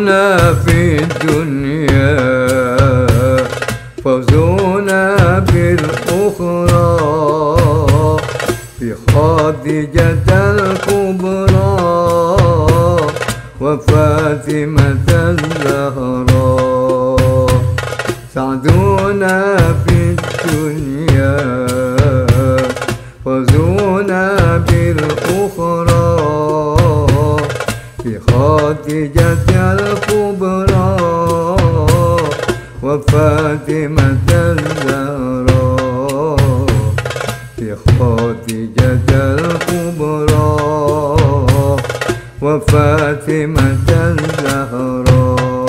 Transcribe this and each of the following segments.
سعدونا في الدنيا فوزونا بالأخرى في خديجة الكبرى وفاطمة الزهراء. سعدونا في الدنيا فوزونا بالأخرى في خديجة الكبرى وفاطمة الزهراء. في خديجة الكبرى وفاطمة الزهراء.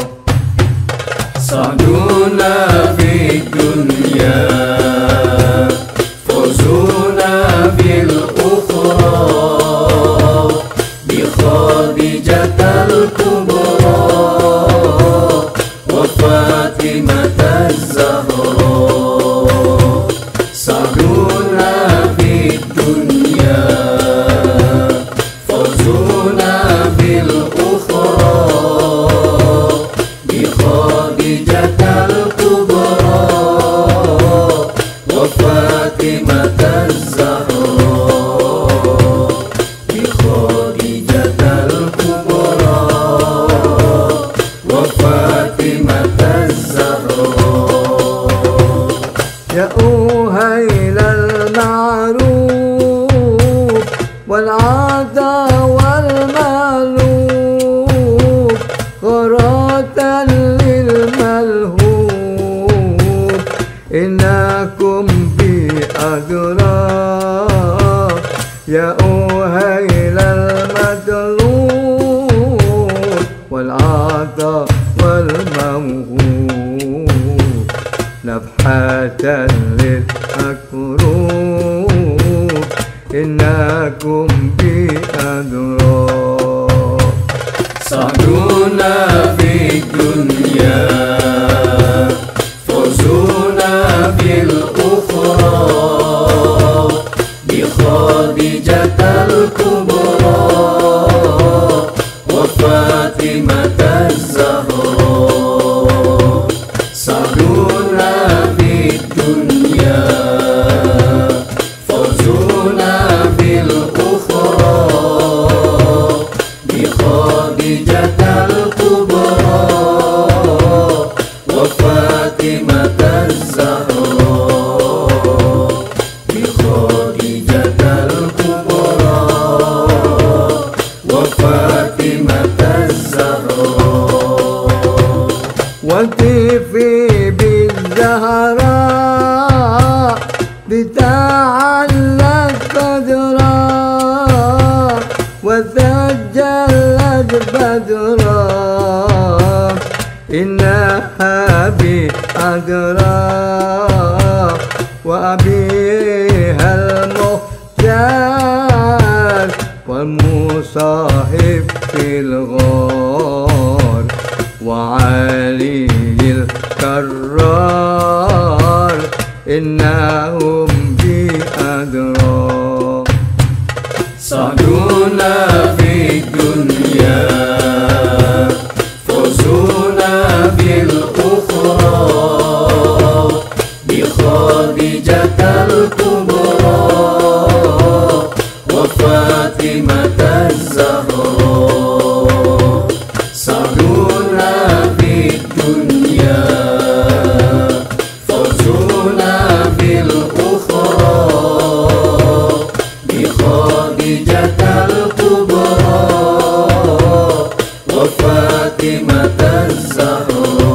سعدونا في الدنيا فوزونا بالأخرى بخديجة الكبرى وفاطمة الزهراء. سعدونا في الدنيا فوزونا بالأخرى بخديجة الكبرى وفاطمة الزهراء. بخديجة الكبرى وفاطمة الزهراء. يا أهيل المعروف والعطا والمألوف غراة للملهوف إنكم بأدراك. يا أهيل المدلوف والعطا والموهوب نفحة للمكروه إنكم بأدراك. سعدونا في الدنيا فوزونا بالأخرى بخديجة الكبرى وفاطمة الزهراء. سعدونا في الدنيا فوزونا بالأخرى بخديجة الكبرى وفاطمة الزهراء. بخديجة الكبرى وفاطمة الزهراء. وطفي بالزهراء لتعلق بدرا وتجلت بدرا إنها بأدراك. وأبيها المختار والمصاحب في الغار وعلي الكرار إنهم بأدراك. سعدونا في الدنيا فوزونا بالأخرى بخديجة الكبرى وفاطمة الزهراء. سعدونا في الدنيا فوزونا بالأخرى بخديجة الكبرى وفاطمة الزهراء.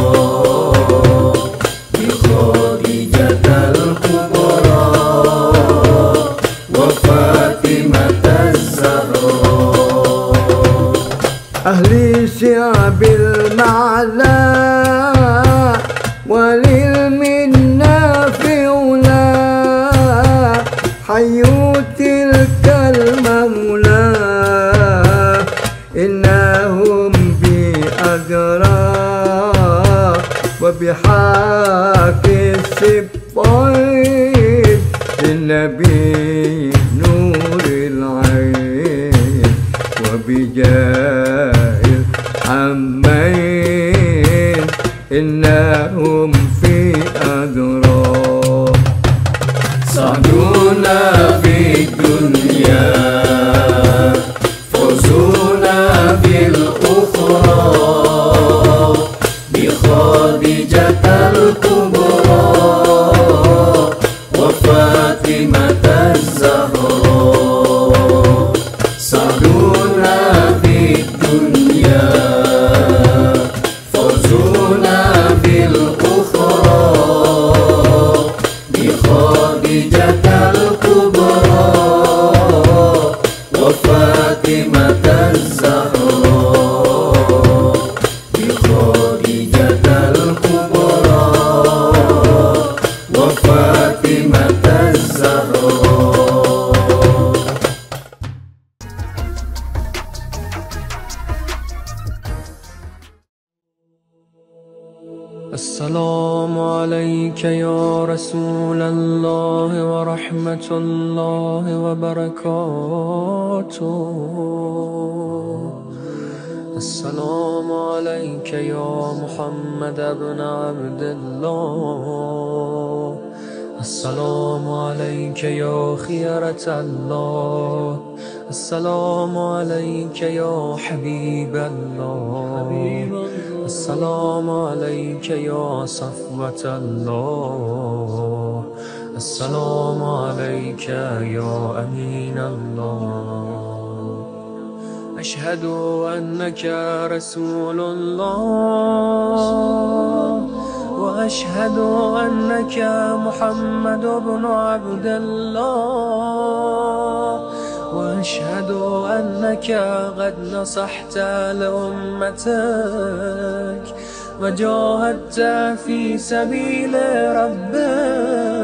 بخديجة الكبرى وفاطمة الزهراء. أهل شعب المعلى وللمنى في علا حيوا تلك المولى إنهم بأدراك. وبحق السبطين للنبي نور العين وبجاه الحمين إنهم في أذرار سعدنا في الدنيا فوزنا في الأخرى بخادجة الكبرى وفاطمة الزهراء سعدنا في الدنيا فوزنا في الأخرى بخادجة الكبرى وفاطمة الزهراء بخادجة الكبرى وفاطمة الزهراء. السلام عليك يا رسول الله ورحمة الله وبركاته. السلام عليك يا محمد بن عبد الله. السلام عليك يا خيرة الله. السلام عليك يا حبيب الله. السلام عليك يا صفوة الله. السلام عليك يا أمين الله. أشهد أنك رسول الله وأشهد أنك محمد بن عبد الله وأشهد أنك قد نصحت لأمتك وجاهدت في سبيل ربك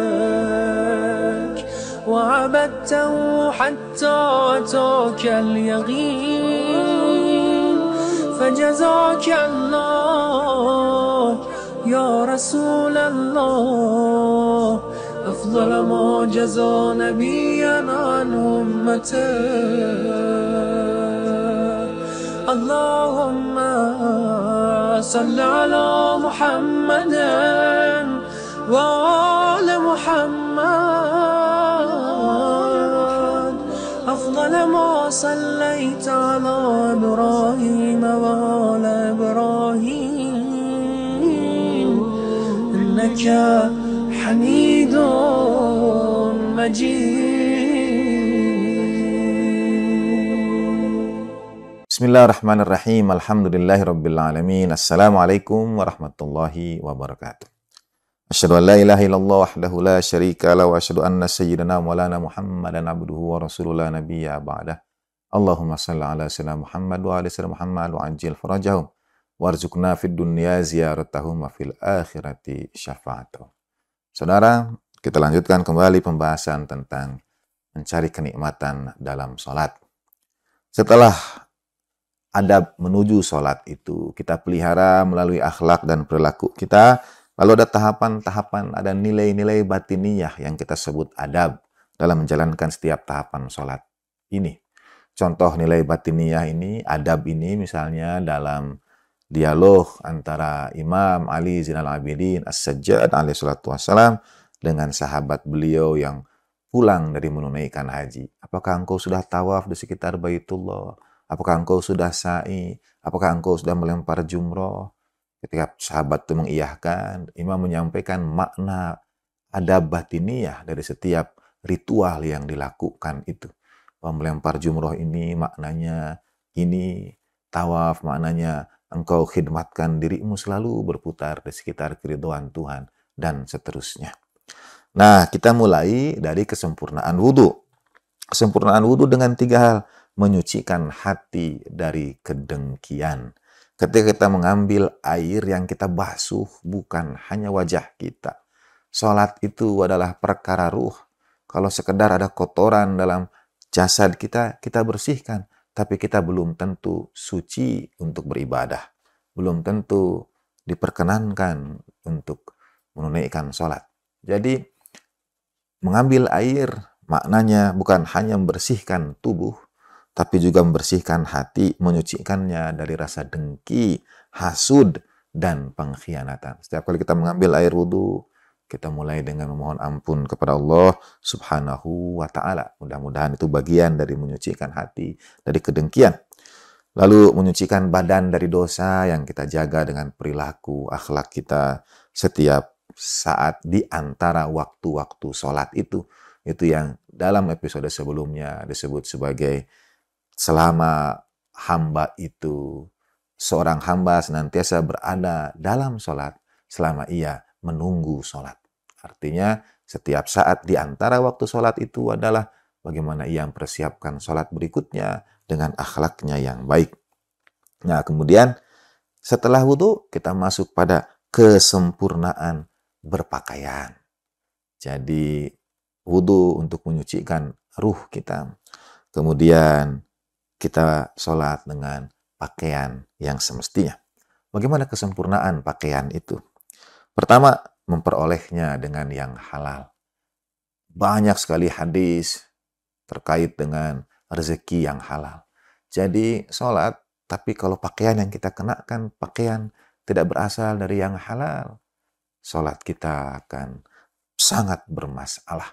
وعبدته حتى أتاك اليقين فجزاك الله يا رسول الله أفضل ما جزى نبيا عن أمته. اللهم صل على محمد وآل محمد أفضل ما صليت على إبراهيم وآل إبراهيم إنك حميد مجيد. Bismillahirrahmanirrahim. Alhamdulillahirrabbilalamin. Assalamualaikum warahmatullahi wabarakatuh. Asyhadu an la ilaha illallah wahdahu la syarika lahu wa asyhadu anna sayyidana maulana Muhammadan abduhu wa rasulullah nabiyya ba'dah. Allahumma shalli ala sayyidina Muhammad wa ala sayyidina Muhammad wa ajil farajahum warzuqna fid dunya ziyaratahum wa fil akhirati syafa'atuhum. Saudara, kita lanjutkan kembali pembahasan tentang mencari kenikmatan dalam sholat. Setelah adab menuju sholat itu kita pelihara melalui akhlak dan perilaku kita, lalu ada tahapan-tahapan, ada nilai-nilai batiniyah yang kita sebut adab dalam menjalankan setiap tahapan sholat ini. Contoh nilai batiniyah ini, adab ini misalnya dalam dialog antara Imam Ali Zainal Abidin As-Sajjad alaihi salatu wassalam dengan sahabat beliau yang pulang dari menunaikan haji. Apakah engkau sudah tawaf di sekitar Baitullah? Apakah engkau sudah sa'i? Apakah engkau sudah melempar jumroh? Ketika sahabat itu mengiyahkan, Imam menyampaikan makna adab batiniyah dari setiap ritual yang dilakukan itu. Melempar jumroh ini maknanya ini, tawaf maknanya engkau khidmatkan dirimu selalu berputar di sekitar keridhaan Tuhan, dan seterusnya. Nah, kita mulai dari kesempurnaan wudhu. Kesempurnaan wudhu dengan 3 hal. Menyucikan hati dari kedengkian. Ketika kita mengambil air yang kita basuh bukan hanya wajah kita. Salat itu adalah perkara ruh. Kalau sekedar ada kotoran dalam jasad kita, kita bersihkan. Tapi kita belum tentu suci untuk beribadah. Belum tentu diperkenankan untuk menunaikan sholat. Jadi, mengambil air maknanya bukan hanya membersihkan tubuh, tapi juga membersihkan hati, menyucikannya dari rasa dengki, hasud, dan pengkhianatan. Setiap kali kita mengambil air wudhu, kita mulai dengan memohon ampun kepada Allah Subhanahu wa Ta'ala. Mudah-mudahan itu bagian dari menyucikan hati dari kedengkian. Lalu menyucikan badan dari dosa yang kita jaga dengan perilaku, akhlak kita setiap saat di antara waktu-waktu sholat itu. Itu yang dalam episode sebelumnya disebut sebagai selama hamba itu, seorang hamba senantiasa berada dalam sholat selama ia menunggu sholat. Artinya setiap saat di antara waktu sholat itu adalah bagaimana ia mempersiapkan sholat berikutnya dengan akhlaknya yang baik. Nah, kemudian setelah wudhu kita masuk pada kesempurnaan berpakaian. Jadi wudhu untuk menyucikan ruh kita. Kemudian kita sholat dengan pakaian yang semestinya. Bagaimana kesempurnaan pakaian itu? Pertama, memperolehnya dengan yang halal. Banyak sekali hadis terkait dengan rezeki yang halal. Jadi sholat, tapi kalau pakaian yang kita kenakan, pakaian tidak berasal dari yang halal, sholat kita akan sangat bermasalah.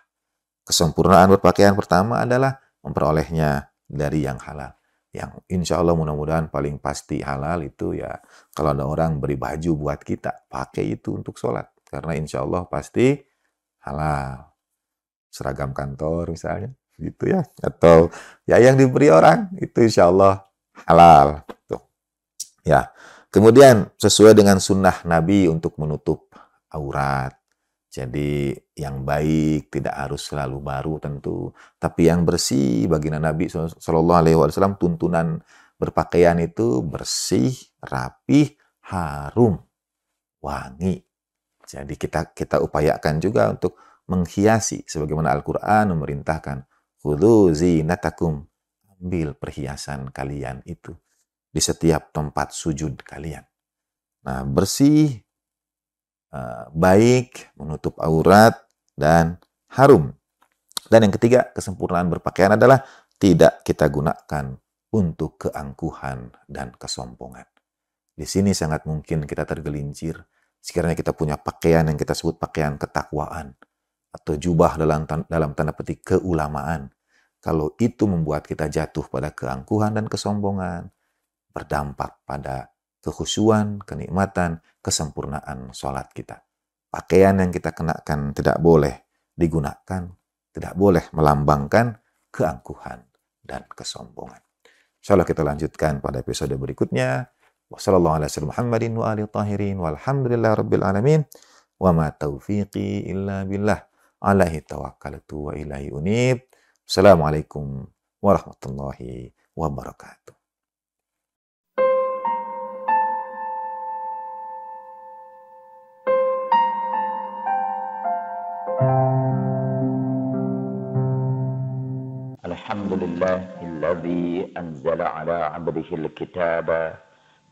Kesempurnaan berpakaian pertama adalah memperolehnya dari yang halal. Yang insya Allah mudah-mudahan paling pasti halal itu ya kalau ada orang beri baju buat kita, pakai itu untuk sholat. Karena insya Allah pasti halal. Seragam kantor misalnya, gitu ya. Atau ya yang diberi orang, itu insya Allah halal. Tuh. Ya. Kemudian sesuai dengan sunnah Nabi untuk menutup aurat. Jadi yang baik tidak harus selalu baru tentu, tapi yang bersih. Baginda Nabi SAW tuntunan berpakaian itu bersih, rapih, harum, wangi. Jadi kita upayakan juga untuk menghiasi sebagaimana Al-Quran memerintahkan, khudzu zinatakum, ambil perhiasan kalian itu di setiap tempat sujud kalian. Nah, bersih, baik, menutup aurat, dan harum. Dan yang ketiga, kesempurnaan berpakaian adalah tidak kita gunakan untuk keangkuhan dan kesombongan. Di sini sangat mungkin kita tergelincir sekiranya kita punya pakaian yang kita sebut pakaian ketakwaan atau jubah dalam tanda petik keulamaan. Kalau itu membuat kita jatuh pada keangkuhan dan kesombongan, berdampak pada kekhusyuan, kenikmatan, kesempurnaan sholat kita. Pakaian yang kita kenakan tidak boleh digunakan, tidak boleh melambangkan keangkuhan dan kesombongan. Insyaallah kita lanjutkan pada episode berikutnya. Wassalamualaikum warahmatullahi Muhammadin wa alihi tahirin walhamdulillahi rabbil alamin wa ma taufiqi illa billah alaihi tawakkaltu wa ilaihi unib. Assalamualaikum warahmatullahi wabarakatuh. Alhamdulillahilladzi anzala ala 'abdihi al-kitaba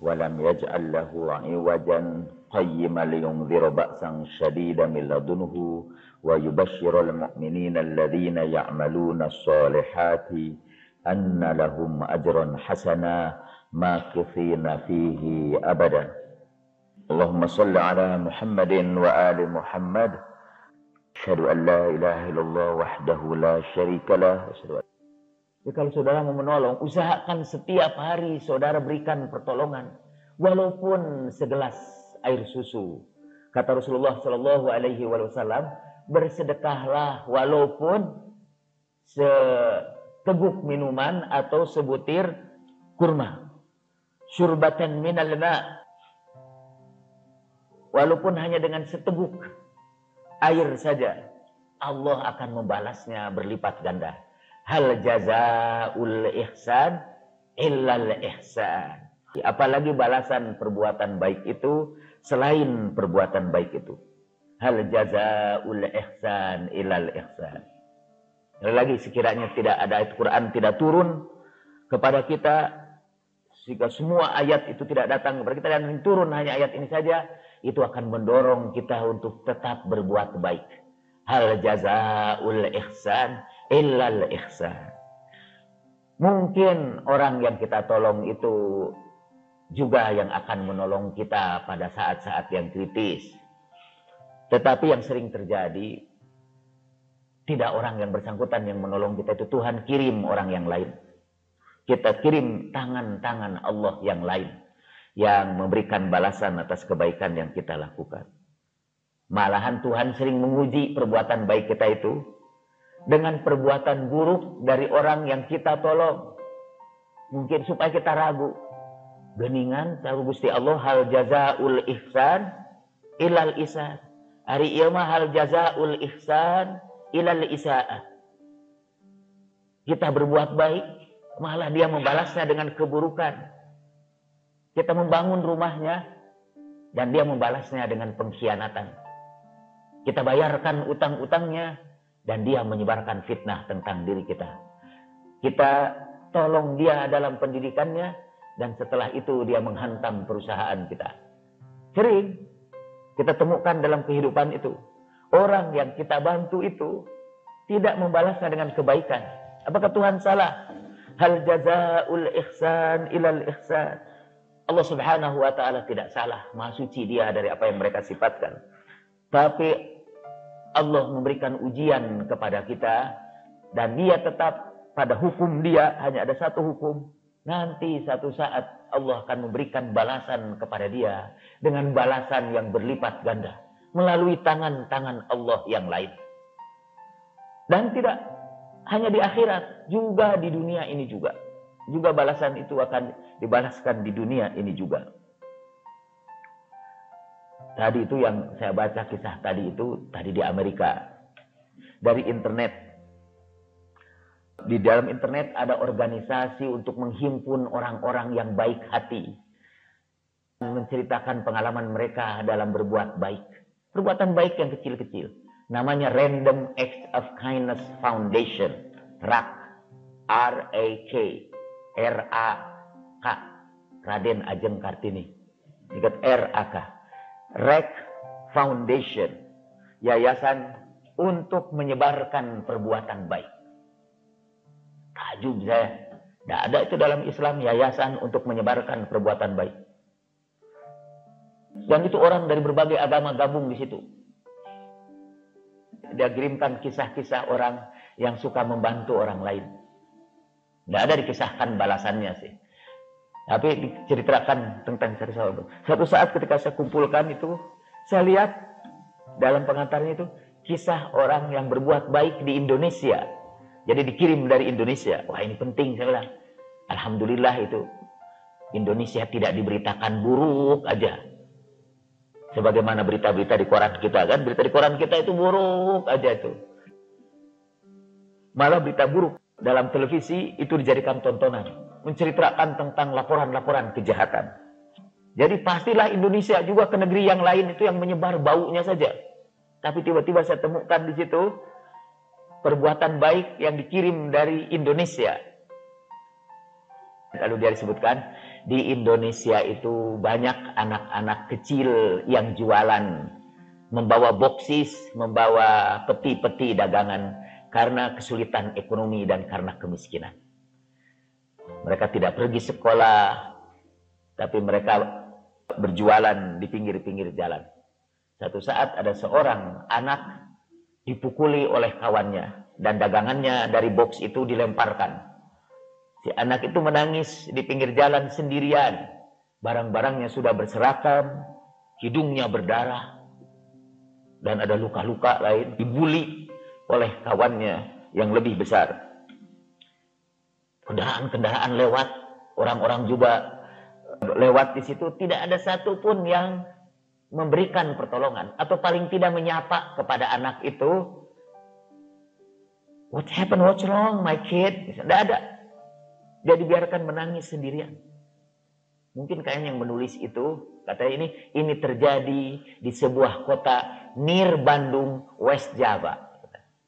wa lam yaj'al lahu 'iwajan qayyiman liyunzira ba'san shadidan min ladunhu wa yubashshirul mu'minina alladhina ya'maluna as-solihati anna lahum ajran hasana makithina fihi abada. Allahumma shalli ala Muhammadin wa ali Muhammad. Asyhadu an la ilaha illallah wahdahu la syarikalah. Ya, kalau saudara mau menolong, usahakan setiap hari saudara berikan pertolongan, walaupun segelas air susu. Kata Rasulullah Shallallahu Alaihi Wasallam, bersedekahlah walaupun seteguk minuman atau sebutir kurma. Syurbatan minal ma', walaupun hanya dengan seteguk air saja, Allah akan membalasnya berlipat ganda. Hal jazaul ihsan illal ihsan. Apalagi balasan perbuatan baik itu selain perbuatan baik itu. Hal jazaul ihsan illal ihsan. Lagi sekiranya tidak ada ayat Quran tidak turun kepada kita, jika semua ayat itu tidak datang kepada kita dan turun hanya ayat ini saja, itu akan mendorong kita untuk tetap berbuat baik. Hal jazaul ihsan illal ihsan. Mungkin orang yang kita tolong itu juga yang akan menolong kita pada saat-saat yang kritis. Tetapi yang sering terjadi, tidak orang yang bersangkutan yang menolong kita itu, Tuhan kirim orang yang lain. Kita kirim tangan-tangan Allah yang lain, yang memberikan balasan atas kebaikan yang kita lakukan. Malahan Tuhan sering menguji perbuatan baik kita itu dengan perbuatan buruk dari orang yang kita tolong. Mungkin supaya kita ragu. Geningan tahu Gusti Allah, hal jazaul ihsan ilal ihsan. Hari ieu mah hal jazaul ihsan ilal isaah. Kita berbuat baik, malah dia membalasnya dengan keburukan. Kita membangun rumahnya, dan dia membalasnya dengan pengkhianatan. Kita bayarkan utang-utangnya, dan dia menyebarkan fitnah tentang diri kita. Kita tolong dia dalam pendidikannya, dan setelah itu dia menghantam perusahaan kita. Sering kita temukan dalam kehidupan itu, orang yang kita bantu itu tidak membalasnya dengan kebaikan. Apakah Tuhan salah? Hal jazaul ihsan ilal ihsan. Allah Subhanahu wa taala tidak salah, Maha suci dia dari apa yang mereka sifatkan. Tapi Allah memberikan ujian kepada kita, dan dia tetap pada hukum dia, hanya ada satu hukum. Nanti satu saat Allah akan memberikan balasan kepada dia dengan balasan yang berlipat ganda melalui tangan-tangan Allah yang lain. Dan tidak hanya di akhirat, juga di dunia ini juga. Juga balasan itu akan dibalaskan di dunia ini juga. Tadi itu yang saya baca kisah tadi itu, tadi di Amerika. Dari internet. Di dalam internet ada organisasi untuk menghimpun orang-orang yang baik hati. Menceritakan pengalaman mereka dalam berbuat baik. Perbuatan baik yang kecil-kecil. Namanya Random Acts of Kindness Foundation. RAK. R-A-K. R-A-K. Raden Ajeng Kartini. Ingat R-A-K. RAK Foundation. Yayasan untuk menyebarkan perbuatan baik. Takjub saya. Tidak ada itu dalam Islam, yayasan untuk menyebarkan perbuatan baik. Dan itu orang dari berbagai agama gabung di situ. Dia kirimkan kisah-kisah orang yang suka membantu orang lain. Tidak ada dikisahkan balasannya sih. Tapi diceritakan tentang kisah. Suatu saat ketika saya kumpulkan itu, saya lihat dalam pengantarnya itu kisah orang yang berbuat baik di Indonesia. Jadi dikirim dari Indonesia. Wah, ini penting, saya bilang. Alhamdulillah itu. Indonesia tidak diberitakan buruk aja. Sebagaimana berita-berita di koran kita kan. Berita di koran kita itu buruk aja tuh. Malah berita buruk dalam televisi itu dijadikan tontonan. Menceritakan tentang laporan-laporan kejahatan. Jadi pastilah Indonesia juga ke negeri yang lain itu yang menyebar baunya saja. Tapi tiba-tiba saya temukan di situ perbuatan baik yang dikirim dari Indonesia. Lalu dia disebutkan, di Indonesia itu banyak anak-anak kecil yang jualan, membawa boksis, membawa peti-peti dagangan, karena kesulitan ekonomi dan karena kemiskinan. Mereka tidak pergi sekolah, tapi mereka berjualan di pinggir-pinggir jalan. Satu saat ada seorang anak dipukuli oleh kawannya dan dagangannya dari box itu dilemparkan. Si anak itu menangis di pinggir jalan sendirian. Barang-barangnya sudah berserakan, hidungnya berdarah, dan ada luka-luka lain. Dibuli oleh kawannya yang lebih besar. Kendaraan-kendaraan lewat, orang-orang juga lewat di situ. Tidak ada satupun yang memberikan pertolongan atau paling tidak menyapa kepada anak itu. What happened? What's wrong, my kid? Tidak ada. Dia dibiarkan menangis sendirian. Mungkin kayaknya yang menulis itu katanya ini terjadi di sebuah kota near Bandung, West Java,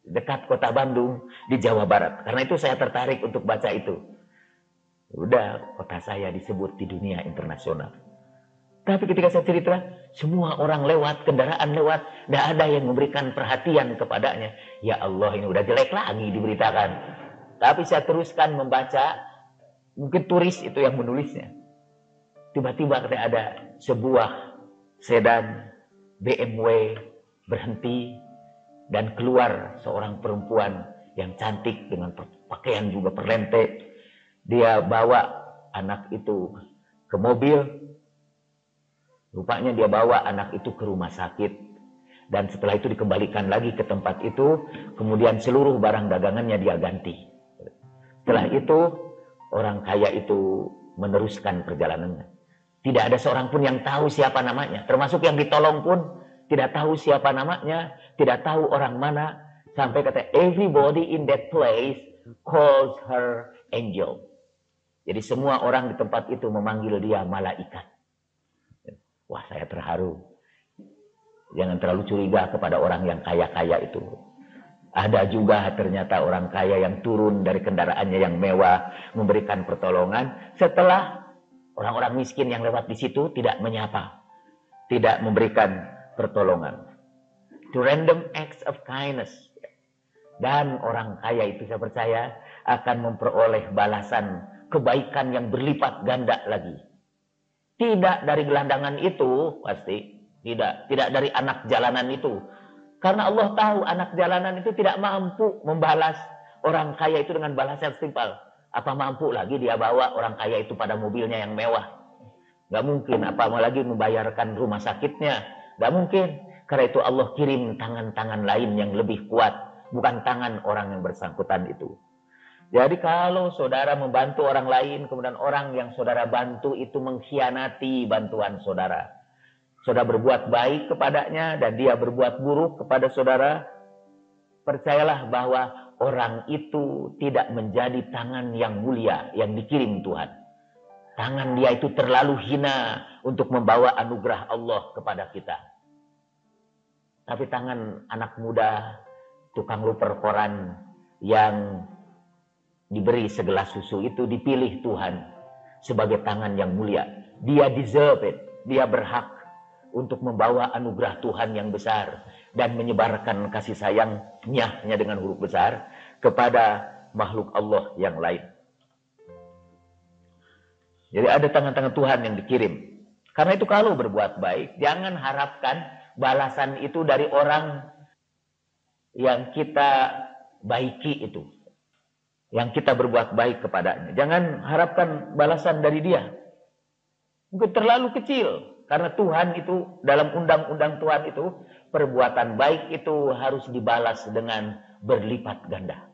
dekat kota Bandung di Jawa Barat. Karena itu saya tertarik untuk baca itu. Udah, kota saya disebut di dunia internasional. Tapi ketika saya cerita, semua orang lewat, kendaraan lewat, tidak ada yang memberikan perhatian kepadanya. Ya Allah, ini udah jelek lagi diberitakan. Tapi saya teruskan membaca, mungkin turis itu yang menulisnya. tiba-tiba ada sebuah sedan BMW berhenti dan keluar seorang perempuan yang cantik dengan pakaian juga perlente. Dia bawa anak itu ke mobil. Rupanya dia bawa anak itu ke rumah sakit. Dan setelah itu dikembalikan lagi ke tempat itu. Kemudian seluruh barang dagangannya dia ganti. Setelah itu orang kaya itu meneruskan perjalanannya. Tidak ada seorang pun yang tahu siapa namanya. Termasuk yang ditolong pun tidak tahu siapa namanya. Tidak tahu orang mana. Sampai kata everybody in that place calls her angel. Jadi semua orang di tempat itu memanggil dia malaikat. Wah, saya terharu. Jangan terlalu curiga kepada orang yang kaya-kaya itu. Ada juga ternyata orang kaya yang turun dari kendaraannya yang mewah memberikan pertolongan setelah orang-orang miskin yang lewat di situ tidak menyapa, tidak memberikan pertolongan. To random acts of kindness. Dan orang kaya itu saya percaya akan memperoleh balasan kebaikan yang berlipat ganda lagi. Tidak dari gelandangan itu pasti, tidak dari anak jalanan itu. Karena Allah tahu anak jalanan itu tidak mampu membalas orang kaya itu dengan balasan setimpal. Apa mampu lagi dia bawa orang kaya itu pada mobilnya yang mewah? Gak mungkin, apalagi membayarkan rumah sakitnya. Gak mungkin. Karena itu Allah kirim tangan-tangan lain yang lebih kuat. Bukan tangan orang yang bersangkutan itu. Jadi kalau saudara membantu orang lain, kemudian orang yang saudara bantu itu mengkhianati bantuan saudara. Saudara berbuat baik kepadanya dan dia berbuat buruk kepada saudara. Percayalah bahwa orang itu tidak menjadi tangan yang mulia yang dikirim Tuhan. Tangan dia itu terlalu hina untuk membawa anugerah Allah kepada kita. Tapi tangan anak muda, tukang luper koran yang diberi segelas susu itu dipilih Tuhan sebagai tangan yang mulia. Dia deserve it. Dia berhak untuk membawa anugerah Tuhan yang besar dan menyebarkan kasih sayangnya dengan huruf besar kepada makhluk Allah yang lain. Jadi ada tangan-tangan Tuhan yang dikirim. Karena itu kalau berbuat baik, jangan harapkan balasan itu dari orang yang kita baiki itu. Yang kita berbuat baik kepadanya. Jangan harapkan balasan dari dia. Mungkin terlalu kecil. Karena Tuhan itu, dalam undang-undang Tuhan itu, perbuatan baik itu harus dibalas dengan berlipat ganda.